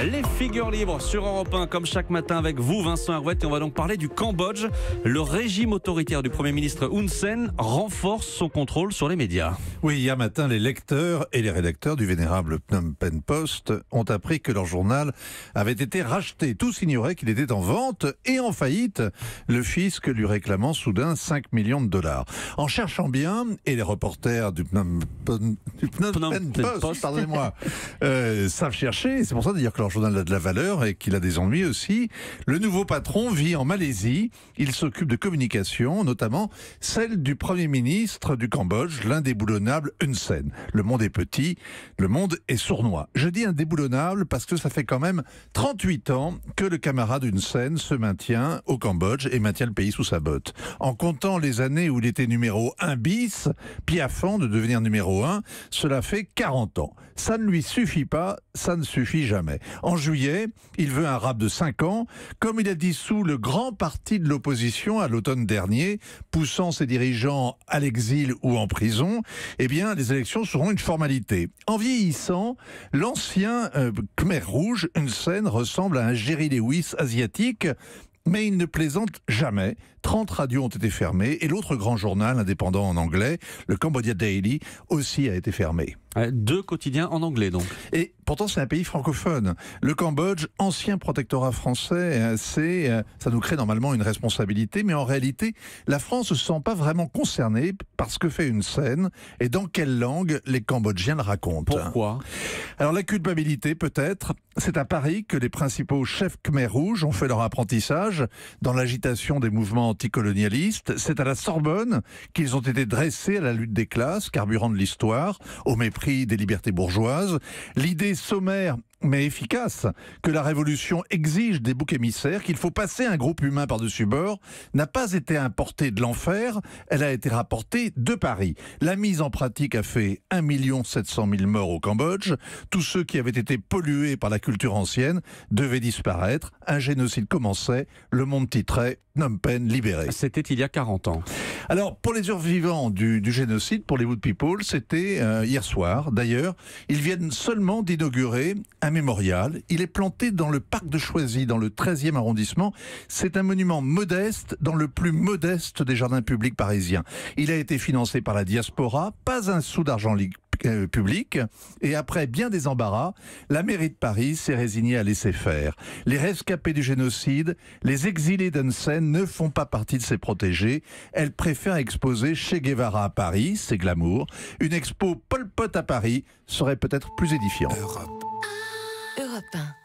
Les figures libres sur Europe 1, comme chaque matin avec vous, Vincent Herouet. Et on va donc parler du Cambodge. Le régime autoritaire du Premier ministre Hun Sen renforce son contrôle sur les médias. Oui, hier matin, les lecteurs et les rédacteurs du vénérable Phnom Penh Post ont appris que leur journal avait été racheté. Tous ignoraient qu'il était en vente et en faillite, le fisc lui réclamant soudain 5 millions de dollars. En cherchant bien, et les reporters du Phnom Penh Post, pardonnez-moi, savent chercher, c'est pour ça d'ailleurs que leur journal a de la valeur et qu'il a des ennuis aussi. Le nouveau patron vit en Malaisie. Il s'occupe de communication, notamment celle du Premier ministre du Cambodge, l'indéboulonnable Hun Sen. Le monde est petit, le monde est sournois. Je dis indéboulonnable parce que ça fait quand même 38 ans que le camarade Hun Sen se maintient au Cambodge et maintient le pays sous sa botte. En comptant les années où il était numéro 1 bis, piaffant de devenir numéro 1, cela fait 40 ans. Ça ne lui suffit pas, ça ne suffit jamais. En juillet, il veut un rap de 5 ans, comme il a dissous le grand parti de l'opposition à l'automne dernier, poussant ses dirigeants à l'exil ou en prison. Eh bien, les élections seront une formalité. En vieillissant, l'ancien Khmer rouge, Hun Sen, ressemble à un Jerry Lewis asiatique, mais il ne plaisante jamais. 30 radios ont été fermées et l'autre grand journal indépendant en anglais, le Cambodia Daily, aussi a été fermé. 2 quotidiens en anglais donc. Et pourtant c'est un pays francophone. Le Cambodge, ancien protectorat français, ça nous crée normalement une responsabilité, mais en réalité, la France ne se sent pas vraiment concernée par ce que fait Hun Sen et dans quelle langue les Cambodgiens le racontent. Pourquoi ? Alors la culpabilité peut-être, c'est à Paris que les principaux chefs Khmer rouges ont fait leur apprentissage dans l'agitation des mouvements anticolonialistes. C'est à la Sorbonne qu'ils ont été dressés à la lutte des classes, carburant de l'histoire, au mépris des libertés bourgeoises. L'idée sommaire mais efficace que la révolution exige des boucs émissaires, qu'il faut passer un groupe humain par-dessus bord, n'a pas été importée de l'enfer, elle a été rapportée de Paris. La mise en pratique a fait 1 700 000 morts au Cambodge. Tous ceux qui avaient été pollués par la culture ancienne devaient disparaître. Un génocide commençait, le monde titrait Phnom Penh libéré. C'était il y a 40 ans. Alors, pour les survivants du génocide, pour les Wood People, c'était hier soir. D'ailleurs, ils viennent seulement d'inaugurer un mémorial. Il est planté dans le parc de Choisy, dans le 13e arrondissement. C'est un monument modeste, dans le plus modeste des jardins publics parisiens. Il a été financé par la diaspora, pas un sou d'argent public, et après bien des embarras, la mairie de Paris s'est résignée à laisser faire. Les rescapés du génocide, les exilés d'Hun Sen ne font pas partie de ses protégés. Elle préfère exposer Che Guevara à Paris, c'est glamour. Une expo Pol Pot à Paris serait peut-être plus édifiante. Europe 1.